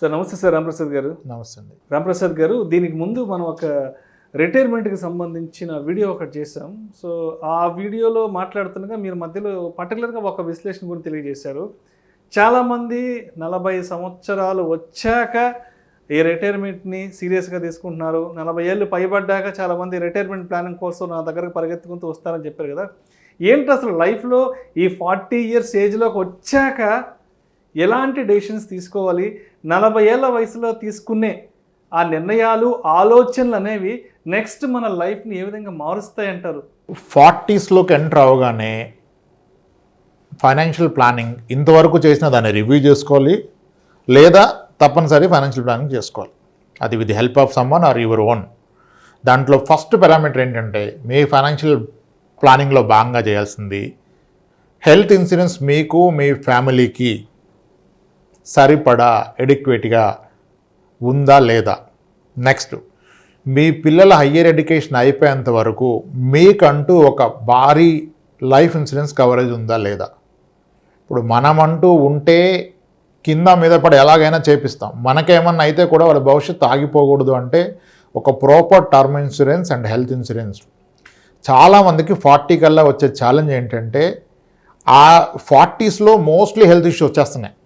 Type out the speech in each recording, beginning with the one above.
Sir నమస్తే sir Ramprasad గారు. నమస్తే అండి. రాంప్రసాద్ గారు, దీనికి ముందు మనం ఒక రిటైర్మెంట్కి సంబంధించిన వీడియో ఒకటి చేసాం. సో ఆ వీడియోలో మాట్లాడుతుండగా మీరు మధ్యలో పర్టికులర్గా ఒక విశ్లేషణ గురించి తెలియజేశారు. చాలామంది 40 సంవత్సరాలు వచ్చాక ఈ రిటైర్మెంట్ని సీరియస్గా తీసుకుంటున్నారు. 40 ఏళ్ళు పైబడ్డాక చాలామంది రిటైర్మెంట్ ప్లానింగ్ కోసం నా దగ్గరకు పరిగెత్తుకుంటూ వస్తారని చెప్పారు కదా. ఏంటి అసలు లైఫ్లో ఈ 40 ఇయర్స్ ఏజ్లోకి వచ్చాక ఎలాంటి డెసిషన్స్ తీసుకోవాలి, 40 ఏళ్ళ వయసులో తీసుకునే ఆ నిర్ణయాలు ఆలోచనలు అనేవి నెక్స్ట్ మన లైఫ్ని ఏ విధంగా మారుస్తాయంటారు? 40స్లోకి ఎంటర్ అవగానే ఫైనాన్షియల్ ప్లానింగ్ ఇంతవరకు చేసిన దాన్ని రివ్యూ చేసుకోవాలి, లేదా తప్పనిసరి ఫైనాన్షియల్ ప్లానింగ్ చేసుకోవాలి. అది with the help of someone or your own. దాంట్లో ఫస్ట్ పారామీటర్ ఏంటంటే మీ ఫైనాన్షియల్ ప్లానింగ్లో భాగంగా చేయాల్సింది హెల్త్ ఇన్సూరెన్స్ మీకు మీ ఫ్యామిలీకి సరిపడా ఎడిక్వేట్గా ఉందా లేదా. నెక్స్ట్, మీ పిల్లల హయ్యర్ ఎడ్యుకేషన్ అయిపోయేంత వరకు మీకంటూ ఒక భారీ లైఫ్ ఇన్సూరెన్స్ కవరేజ్ ఉందా లేదా. ఇప్పుడు మనమంటూ ఉంటే కింద మీద పడి ఎలాగైనా చేపిస్తాం, మనకేమన్నా అయితే కూడా వాళ్ళ భవిష్యత్తు ఆగిపోకూడదు అంటే ఒక proper term insurance and health insurance. చాలామందికి 40 కల్లా వచ్చే ఛాలెంజ్ ఏంటంటే ఆ 40స్లో మోస్ట్లీ హెల్త్ ఇష్యూ వచ్చేస్తున్నాయి.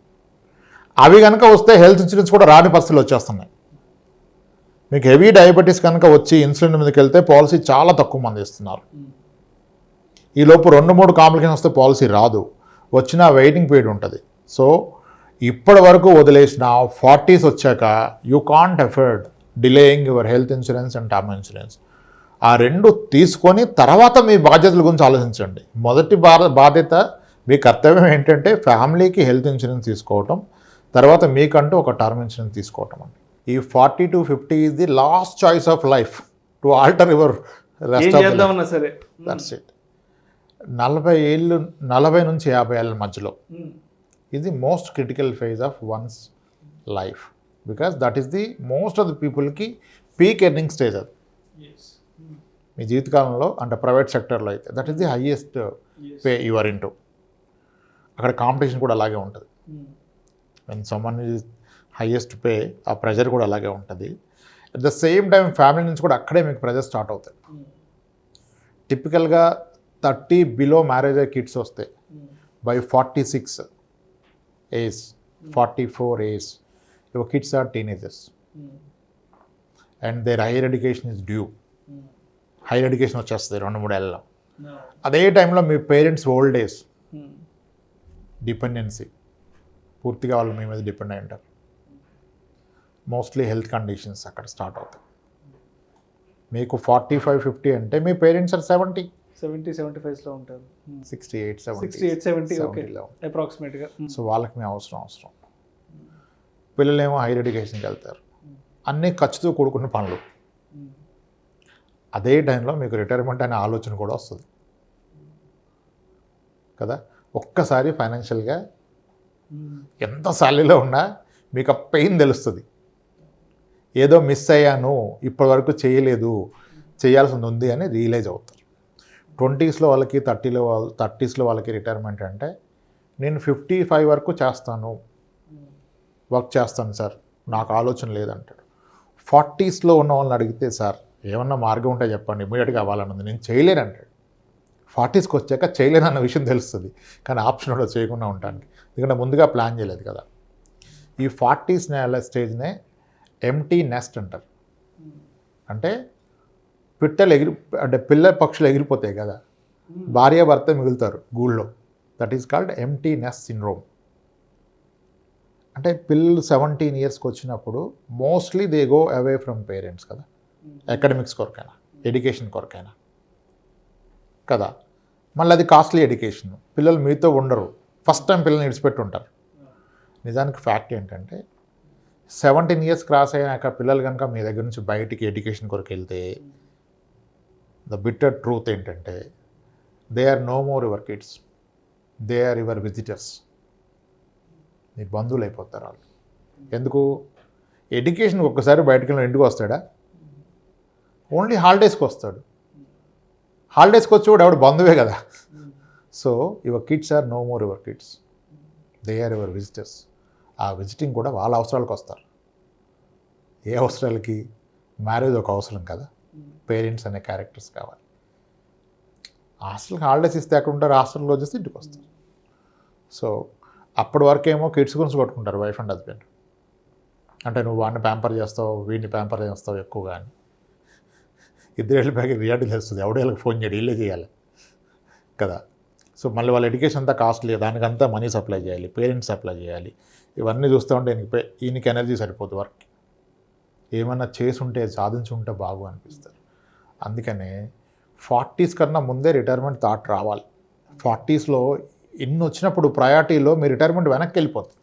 అవి కనుక వస్తే హెల్త్ ఇన్సూరెన్స్ కూడా రాని పరిస్థితులు వచ్చేస్తున్నాయి. మీకు హెవీ డయాబెటీస్ కనుక వచ్చి ఇన్సులిన్ మీదకి వెళ్తే పాలసీ చాలా తక్కువ మంది ఇస్తున్నారు. ఈలోపు 2-3 కాంప్లికేషన్ వస్తే పాలసీ రాదు, వచ్చిన వెయిటింగ్ పీరియడ్ ఉంటుంది. సో ఇప్పటి వరకు వదిలేసిన 40s వచ్చాక you can't afford delaying your health insurance and term insurance. ఆ రెండు తీసుకొని తర్వాత మీ బాధ్యతల గురించి ఆలోచించండి. మొదటి బాధ్యత, మీ కర్తవ్యం ఏంటంటే ఫ్యామిలీకి హెల్త్ ఇన్సూరెన్స్ తీసుకోవటం, తర్వాత మీకంటూ ఒక టర్మ్ ఇన్సూరెన్స్ తీసుకోవటం అండి. ఈ 40 to 50 is the last choice of life to alter your rest of the life. సరే, దట్స్ ఇట్. 40 నుంచి 50 ఏళ్ళ మధ్యలో ఇది most critical phase of one's life, because that is the most of the పీపుల్కి peak earning stage. అది మీ జీవితకాలంలో అంటే ప్రైవేట్ సెక్టర్లో అయితే that is the highest pay you are into. అక్కడ కాంపిటీషన్ కూడా అలాగే ఉంటుంది. When someone is highest pay, ఆ ప్రెజర్ కూడా అలాగే ఉంటుంది. At the same time family నుంచి కూడా అక్కడే మీకు ప్రెజర్ స్టార్ట్ అవుతాయి. టిపికల్గా 30 బిలో మ్యారేజ్ అయ్యే కిడ్స్ వస్తే by 46 age 44 age your kids are teenagers and their higher education is due. Higher education వచ్చేస్తుంది 2-3 ఏళ్ళలో. అదే టైంలో మీ పేరెంట్స్ ఓల్డ్ ఏజ్, డిపెండెన్సీ, పూర్తిగా వాళ్ళు మీ మీద డిపెండ్ అయి ఉంటారు. మోస్ట్లీ హెల్త్ కండిషన్స్ అక్కడ స్టార్ట్ అవుతాయి. మీకు 45-50 అంటే మీ పేరెంట్స్ ఆర్ 70-75లో ఉంటారు. 68-70లో అప్రాక్సిమేట్గా. సో వాళ్ళకి మీ అవసరం. పిల్లలేమో హైయర్ ఎడ్యుకేషన్కి వెళ్తారు. అన్నీ ఖర్చుతో కూడుకున్న పనులు. అదే టైంలో మీకు రిటైర్మెంట్ అనే ఆలోచన కూడా వస్తుంది కదా. ఒక్కసారి ఫైనాన్షియల్గా ఎంత శాలరీలో ఉన్నా మీకు ఆ పెయిన్ తెలుస్తుంది. ఏదో మిస్ అయ్యాను, ఇప్పటివరకు చేయలేదు, చేయాల్సింది ఉంది అని రియలైజ్ అవుతారు. 20స్లో వాళ్ళకి 30స్లో వాళ్ళకి రిటైర్మెంట్ అంటే నేను 55 వరకు చేస్తాను, వర్క్ చేస్తాను సార్, నాకు ఆలోచన లేదంటాడు. 40స్లో ఉన్న వాళ్ళని అడిగితే సార్ ఏమన్నా మార్గం ఉంటే చెప్పండి, ఇమీడియట్గా అవ్వాలని ఉంది, నేను చేయలేను అంటాడు. 40స్కి వచ్చాక చేయలేను అన్న విషయం తెలుస్తుంది, కానీ ఆప్షన్ కూడా చేయకుండా ఉండడానికి, ఎందుకంటే ముందుగా ప్లాన్ చేయలేదు కదా. ఈ 40s స్టేజ్నే ఎంటీ నెస్ట్ అంటారు. అంటే పిల్ల పక్షులు ఎగిరిపోతాయి కదా, భార్య భర్త మిగులుతారు గూళ్ళో. That is called empty nest syndrome. అంటే పిల్లలు 17 ఇయర్స్కి వచ్చినప్పుడు mostly they go away from parents కదా, అకాడమిక్స్ కొరకైనా ఎడ్యుకేషన్ కొరకైనా కదా. మళ్ళీ అది కాస్ట్లీ ఎడ్యుకేషన్, పిల్లలు మీతో ఉండరు, ఫస్ట్ టైం పిల్లల్ని విడిచిపెట్టి ఉంటారు. నిజానికి ఫ్యాక్ట్ ఏంటంటే 17 ఇయర్స్ క్రాస్ అయ్యాక పిల్లలు కనుక మీ దగ్గర నుంచి బయటికి ఎడ్యుకేషన్ కొరకు వెళ్తే ద బిట్టర్ ట్రూత్ ఏంటంటే they are no more your kids, they are your visitors. మీ బంధువులు అయిపోతారు వాళ్ళు. ఎందుకు? ఎడ్యుకేషన్ ఒక్కసారి బయటకు వెళ్ళిన ఇంటికి వస్తాడా? ఓన్లీ హాలిడేస్కి వస్తాడు. హాలిడేస్కి వచ్చి కూడా ఎవడు బంధువే కదా. So your kids are no more your kids, they are your visitors. ఆ విజిటింగ్ కూడా వాళ్ళ అవసరాలకు వస్తారు. ఏ అవసరాలకి? మ్యారేజ్ ఒక అవసరం కదా, పేరెంట్స్ అనే క్యారెక్టర్స్ కావాలి. హాస్టల్కి హాలిడేస్ ఇస్తే అక్కడ ఉంటారు, హాస్టల్లో వచ్చేసి ఇంటికి వస్తారు. సో అప్పటి వరకేమో కిడ్స్ గురించి కొట్టుకుంటారు వైఫ్ అండ్ హస్బెండ్. అంటే నువ్వు వాడిని ప్యాంపర్ చేస్తావు, వీడిని ప్యాంపర్ చేస్తావు ఎక్కువగా అని. ఇద్దరు వెళ్ళిపోయి రియాలిటీ తెలుస్తుంది, ఎవడో వాళ్ళకి ఫోన్ చేయడం, ఇల్లే చేయాలి కదా. సో మళ్ళీ వాళ్ళ ఎడ్యుకేషన్ అంతా కాస్ట్లీ, దానికంతా మనీ సప్లై చేయాలి, పేరెంట్స్ సప్లై చేయాలి. ఇవన్నీ చూస్తూ ఉంటే ఈయనకి ఎనర్జీ సరిపోతుంది వర్క్కి. ఏమన్నా చేసుంటే సాధించుంటే బాగు అనిపిస్తారు. అందుకనే 40s కన్నా ముందే రిటైర్మెంట్ థాట్ రావాలి. 40sలో ఇన్ని వచ్చినప్పుడు ప్రయారిటీలో మీ రిటైర్మెంట్ వెనక్కి వెళ్ళిపోతుంది.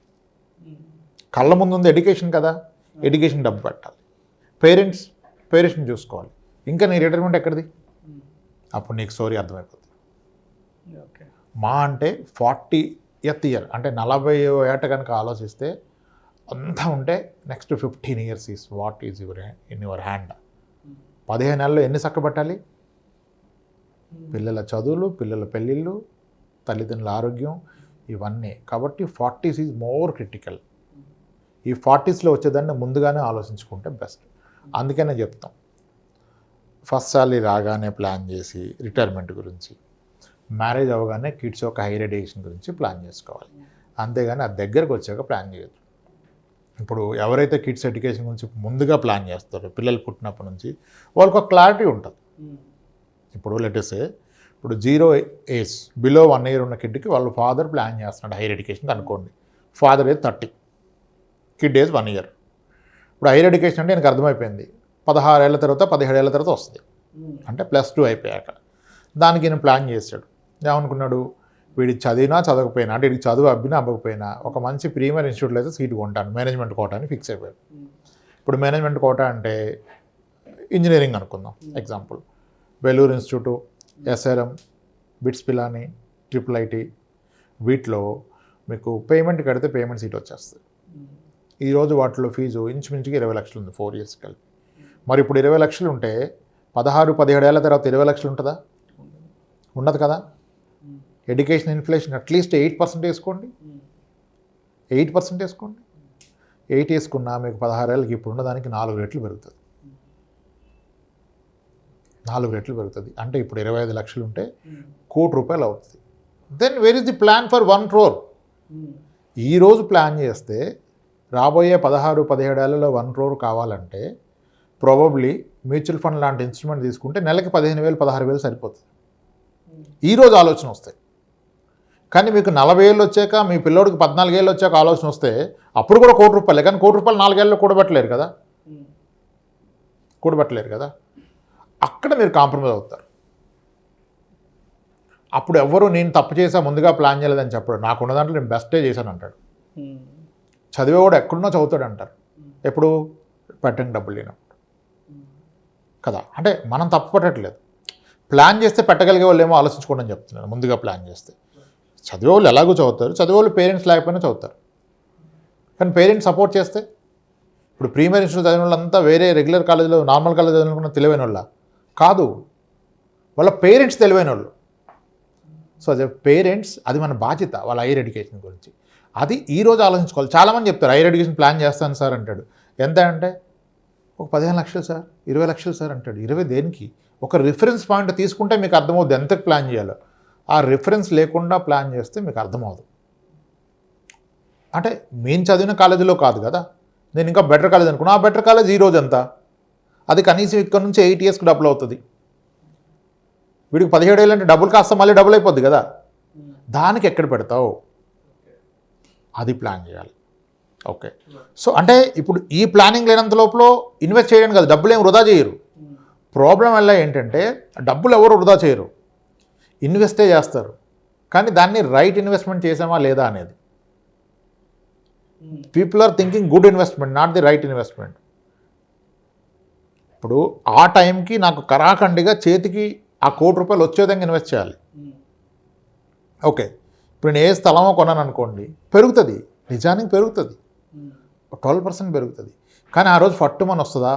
కళ్ళ ముందు ఉంది ఎడ్యుకేషన్ కదా, ఎడ్యుకేషన్ డబ్బు పెట్టాలి. పేరెంట్స్ని చూసుకోవాలి. ఇంకా నీ రిటైర్మెంట్ ఎక్కడిది? అప్పుడు నీకు స్టోరీ అర్థమైపోతుంది. మా అంటే 40th ఇయర్ అంటే 40వ ఏట కనుక ఆలోచిస్తే అంతా ఉంటే next 15 years is what is in your hand. 15 నెలల్లో ఎన్ని చక్కబెట్టాలి? పిల్లల చదువులు, పిల్లల పెళ్ళిళ్ళు, తల్లిదండ్రుల ఆరోగ్యం, ఇవన్నీ. కాబట్టి 40s ఈజ్ మోర్ క్రిటికల్. ఈ 40sలో వచ్చేదాన్ని ముందుగానే ఆలోచించుకుంటే బెస్ట్. అందుకనే చెప్తాం, ఫస్ట్ సాలరీ రాగానే ప్లాన్ చేసి రిటైర్మెంట్ గురించి, మ్యారేజ్ అవ్వగానే కిడ్స్ యొక్క హైయర్ ఎడ్యుకేషన్ గురించి ప్లాన్ చేసుకోవాలి. అంతేగాని అది దగ్గరకు వచ్చాక ప్లాన్ చేయొద్దు. ఇప్పుడు ఎవరైతే కిడ్స్ ఎడ్యుకేషన్ గురించి ముందుగా ప్లాన్ చేస్తారో, పిల్లలు పుట్టినప్పటి నుంచి వాళ్ళకి ఒక క్లారిటీ ఉంటుంది. ఇప్పుడు లెటెస్సే ఇప్పుడు 0 ఏజ్ బిలో 1 year ఉన్న కిడ్కి వాళ్ళ ఫాదర్ ప్లాన్ చేస్తున్నాడు హైయర్ ఎడ్యుకేషన్ అనుకోండి. Father age 30, kid age 1 year. ఇప్పుడు హైయర్ ఎడ్యుకేషన్ అంటే எனக்கு అర్థమైపోయింది 16 ఏళ్ళ తర్వాత 17 ఏళ్ళ తర్వాత వస్తుంది, అంటే +2 అయిపోయాక. దానికి నేను ప్లాన్ చేశాడు. ఏమనుకున్నాడు, వీడికి చదివినా చదవకపోయినా, అంటే వీడికి చదువు అబ్బినా అవ్వకపోయినా ఒక మంచి ప్రీమియర్ ఇన్స్టిట్యూట్లో అయితే సీటు కొంటాను, మేనేజ్మెంట్ కోటా అని ఫిక్స్ అయిపోయాడు. ఇప్పుడు మేనేజ్మెంట్ కోటా అంటే ఇంజనీరింగ్ అనుకుందాం example, Vellore institute, SRM, bits Pilani, IIIT, వీటిలో మీకు పేమెంట్ కడితే పేమెంట్ సీట్ వచ్చేస్తుంది. ఈరోజు వాటిలో ఫీజు ఇంచుమించుగా 20 లక్షలు ఉంది 4 years కలిపి. మరి ఇప్పుడు 20 లక్షలు ఉంటే 16-17 ఏళ్ళ తర్వాత 20 లక్షలు ఉంటుందా? ఉండదు కదా. ఎడ్యుకేషన్ ఇన్ఫ్లేషన్ అట్లీస్ట్ 8% వేసుకోండి, 8% వేసుకోండి. 8 వేసుకున్నా మీకు 16 ఏళ్ళకి ఇప్పుడు ఉన్నదానికి 4 రెట్లు పెరుగుతుంది. 4 రెట్లు పెరుగుతుంది అంటే ఇప్పుడు 25 లక్షలు ఉంటే ₹1,00,00,000 అవుతుంది. Then where is the plan for 1 crore? ఈరోజు ప్లాన్ చేస్తే రాబోయే 16-17 ఏళ్ళలో 1 crore కావాలంటే ప్రాబబ్లీ మ్యూచువల్ ఫండ్ లాంటి ఇన్స్ట్రుమెంట్ తీసుకుంటే నెలకి 15,000 16,000 సరిపోతుంది. ఈరోజు ఆలోచన వస్తాయి. కానీ మీకు 40 ఏళ్ళు వచ్చాక, మీ పిల్లోడికి 14 ఏళ్ళు వచ్చాక ఆలోచన వస్తే అప్పుడు కూడా ₹1,00,00,000. కానీ ₹1,00,00,000 4 ఏళ్ళలో కూడబెట్టలేరు కదా. అక్కడ మీరు కాంప్రమైజ్ అవుతారు. అప్పుడు ఎవరు నేను తప్పు చేసా ముందుగా ప్లాన్ చేయలేదని చెప్పడు. నాకున్న దాంట్లో నేను బెస్టే చేశాను అంటాడు. చదివేవాడు ఎక్కడున్నా చదువుతాడు అంటారు. ఎప్పుడు? పెట్టండి డబ్బులు లేనప్పుడు కదా. అంటే మనం తప్పు పట్టట్లేదు. ప్లాన్ చేస్తే పెట్టగలిగే వాళ్ళు ఏమో ఆలోచించుకోండి అని చెప్తున్నాను. ముందుగా ప్లాన్ చేస్తే చదివేవాళ్ళు ఎలాగో చదువుతారు, చదివేవాళ్ళు పేరెంట్స్ లేకపోయినా చదువుతారు. కానీ పేరెంట్స్ సపోర్ట్ చేస్తే, ఇప్పుడు ప్రీమియర్ ఇన్స్టిట్యూట్ చదివిన వాళ్ళంతా వేరే రెగ్యులర్ కాలేజీలో నార్మల్ కాలేజ్ చదివిన తెలివైన వాళ్ళ కాదు, వాళ్ళ పేరెంట్స్ తెలివైన వాళ్ళు. సో అదే పేరెంట్స్, అది మన బాధ్యత వాళ్ళ హైయర్ ఎడ్యుకేషన్ గురించి. అది ఈరోజు ఆలోచించుకోవాలి. చాలామంది చెప్తారు హైయర్ ఎడ్యుకేషన్ ప్లాన్ చేస్తాను సార్ అంటాడు. ఎంత అంటే ఒక 15 లక్షలు సార్, 20 లక్షలు సార్ అంటాడు. 20 దేనికి? ఒక రిఫరెన్స్ పాయింట్ తీసుకుంటే మీకు అర్థమవుద్ది ఎంతకు ప్లాన్ చేయాలో. ఆ రిఫరెన్స్ లేకుండా ప్లాన్ చేస్తే మీకు అర్థమవుదు. అంటే మేము చదివిన కాలేజీలో కాదు కదా, నేను ఇంకా బెటర్ కాలేజ్ అనుకున్నా. ఆ బెటర్ కాలేజ్ ఈరోజు ఎంత? అది కనీసం ఇక్కడ నుంచి 8 yearsకి డబుల్ అవుతుంది. వీడికి 17 ఏళ్ళు అంటే డబుల్ కాస్త మళ్ళీ డబుల్ అయిపోద్ది కదా. దానికి ఎక్కడ పెడతావు? అది ప్లాన్ చేయాలి. ఓకే. సో అంటే ఇప్పుడు ఈ ప్లానింగ్ లేనంత లోపల ఇన్వెస్ట్ చేయడానికి కాదు, డబ్బులు ఏం వృధా చేయరు. ప్రాబ్లం వల్ల ఏంటంటే డబ్బులు ఎవరు వృధా చేయరు, ఇన్వెస్టే చేస్తారు. కానీ దాన్ని రైట్ ఇన్వెస్ట్మెంట్ చేసామా లేదా అనేది. People are thinking good investment, not the right investment. ఇప్పుడు ఆ టైంకి నాకు కరాఖండిగా చేతికి ఆ ₹1,00,00,000 వచ్చే విధంగా ఇన్వెస్ట్ చేయాలి. ఓకే. ఇప్పుడు నేను ఏ స్థలమో కొన్నాను అనుకోండి, పెరుగుతుంది, నిజానికి పెరుగుతుంది, 12% పెరుగుతుంది. కానీ ఆ రోజు ఫట్టుమని వస్తుందా?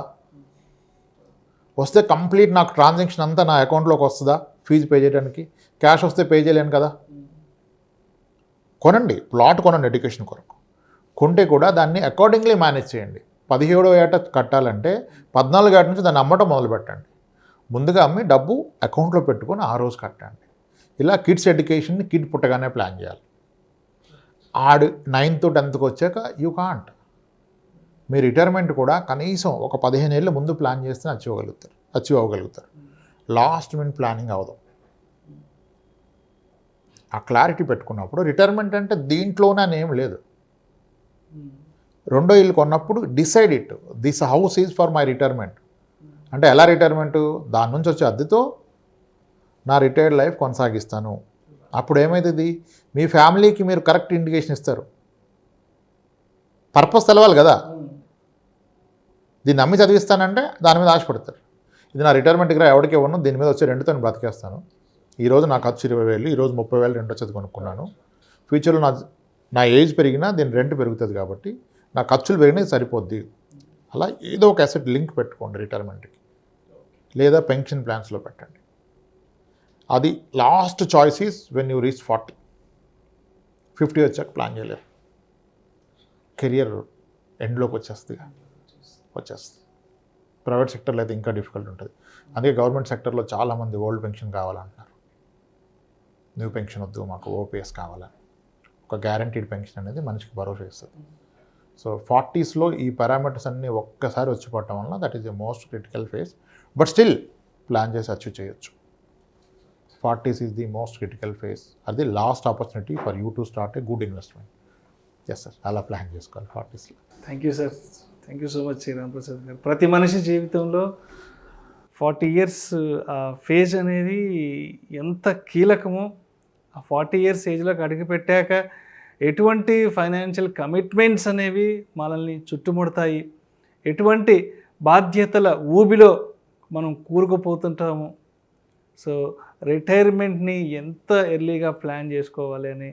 వస్తే కంప్లీట్ నాకు ట్రాన్సాక్షన్ అంతా నా అకౌంట్లోకి వస్తుందా ఫీజు పే చేయడానికి? క్యాష్ వస్తే పే చేయలేను కదా. కొనండి, ప్లాట్ కొనండి ఎడ్యుకేషన్ కొరకు. కొంటే కూడా దాన్ని అకార్డింగ్లీ మేనేజ్ చేయండి. 17వ ఏట కట్టాలంటే 14 ఏట నుంచి దాన్ని అమ్మటం మొదలు పెట్టండి. ముందుగా అమ్మి డబ్బు అకౌంట్లో పెట్టుకొని ఆ రోజు కట్టండి. ఇలా కిడ్స్ ఎడ్యుకేషన్ని కిడ్ పుట్టగానే ప్లాన్ చేయాలి. ఆడు 9th 10th వచ్చాక యూ కాంట్. మీ రిటైర్మెంట్ కూడా కనీసం ఒక 15 ఏళ్ళ ముందు ప్లాన్ చేస్తే అచీవ్ అవ్వగలుగుతారు. లాస్ట్ మినిట్ ప్లానింగ్ అవ్వదు. ఆ క్లారిటీ పెట్టుకున్నప్పుడు రిటైర్మెంట్ అంటే దీంట్లోనే అని ఏం లేదు. రెండో ఇల్లు కొన్నప్పుడు decide it, this house is for my retirement. అంటే ఎలా రిటైర్మెంటు? దాని నుంచి వచ్చే అద్దెతో నా రిటైర్డ్ లైఫ్ కొనసాగిస్తాను. అప్పుడు ఏమవుతుంది? మీ ఫ్యామిలీకి మీరు కరెక్ట్ ఇండికేషన్ ఇస్తారు. పర్పస్ తెలవాలి కదా. దీన్ని నమ్మి చదివిస్తానంటే దాని మీద ఆశపడతారు. ఇది నా రిటైర్మెంట్ దగ్గర ఎవరికి ఇవ్వను, దీని మీద వచ్చే రెండుతో నేను బ్రతికేస్తాను. ఈరోజు నా ఖర్చు 20,000, ఈరోజు 30,000 రెండో చదివి కొనుక్కున్నాను. ఫ్యూచర్లో నా ఏజ్ పెరిగినా దీని రెంట్ పెరుగుతుంది కాబట్టి నా ఖర్చులు పెరిగినా సరిపోద్ది. అలా ఏదో ఒక అసెట్ లింక్ పెట్టుకోండి రిటైర్మెంట్కి, లేదా పెన్షన్ ప్లాన్స్లో పెట్టండి. అది last choice is when you reach 40. 50 వచ్చాక ప్లాన్ చేయలేరు. కెరియర్ ఎండ్లోకి వచ్చేస్తుంది. ప్రైవేట్ సెక్టర్లో అయితే ఇంకా డిఫికల్ట్ ఉంటుంది. అందుకే గవర్నమెంట్ సెక్టర్లో చాలామంది ఓల్డ్ పెన్షన్ కావాలంటున్నారు. న్యూ పెన్షన్ వద్దు, మాకు ఓపీఎస్ కావాలని. ఒక గ్యారంటీడ్ పెన్షన్ అనేది మనిషికి భరోసా ఇస్తుంది. సో 40sలో ఈ పారామీటర్స్ అన్నీ ఒక్కసారి వచ్చిపోవటం వల్ల that is the most critical phase. But still plan చేసి అచీవ్ చేయొచ్చు. 40s is the most critical phase. అది last opportunity for you to start a good investment. Yes sir, అలా ప్లాన్ చేసుకోవాలి 40sలో. Thank you sir, thank you so much Ramprasad garu. ప్రతి మనిషి జీవితంలో 40 years ఆ ఫేజ్ అనేది ఎంత కీలకమో, ఆ 40 years ఏజ్లోకి అడుగుపెట్టాక ఎటువంటి ఫైనాన్షియల్ కమిట్మెంట్స్ అనేవి మనల్ని చుట్టుముడతాయి, ఎటువంటి బాధ్యతల ఊబిలో మనం కూరుకుపోతుంటాము. సో రిటైర్మెంట్ని ఎంత ఎర్లీగా ప్లాన్ చేసుకోవాలి అని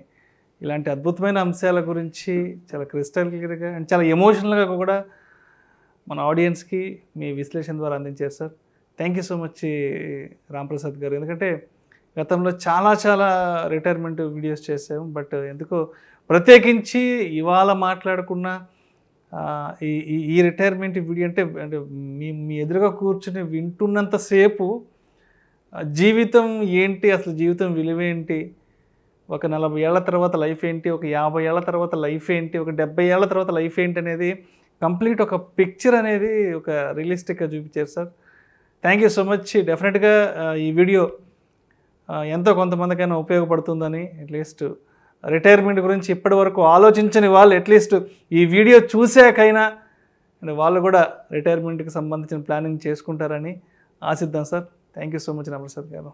ఇలాంటి అద్భుతమైన అంశాల గురించి చాలా క్రిస్టల్ క్లియర్గా అండ్ చాలా ఎమోషనల్గా కూడా మన ఆడియన్స్కి మీ విశ్లేషణ ద్వారా అందించారు sir. Thank you so much Ramprasad గారు. ఎందుకంటే గతంలో చాలా రిటైర్మెంట్ వీడియోస్ చేసాము, బట్ ఎందుకో ప్రత్యేకించి ఇవాళ మాట్లాడుకున్న ఈ రిటైర్మెంట్ వీడియో అంటే మీ ఎదురుగా కూర్చుని వింటున్నంతసేపు జీవితం ఏంటి, అసలు జీవితం విలువేంటి, ఒక 40 ఏళ్ల తర్వాత లైఫ్ ఏంటి, ఒక 50 ఏళ్ల తర్వాత లైఫ్ ఏంటి, ఒక 70 ఏళ్ల తర్వాత లైఫ్ ఏంటి అనేది కంప్లీట్ ఒక పిక్చర్ అనేది ఒక రియలిస్టిక్గా చూపించారు sir. Thank you so much. డెఫినెట్గా ఈ వీడియో ఎంతో కొంతమందికైనా ఉపయోగపడుతుందని, అట్లీస్ట్ రిటైర్మెంట్ గురించి ఇప్పటి వరకు ఆలోచించని వాళ్ళు అట్లీస్ట్ ఈ వీడియో చూసాకైనా వాళ్ళు కూడా రిటైర్మెంట్కి సంబంధించిన ప్లానింగ్ చేసుకుంటారని ఆశిద్దాం sir. Thank you so much Ramprasad గారు.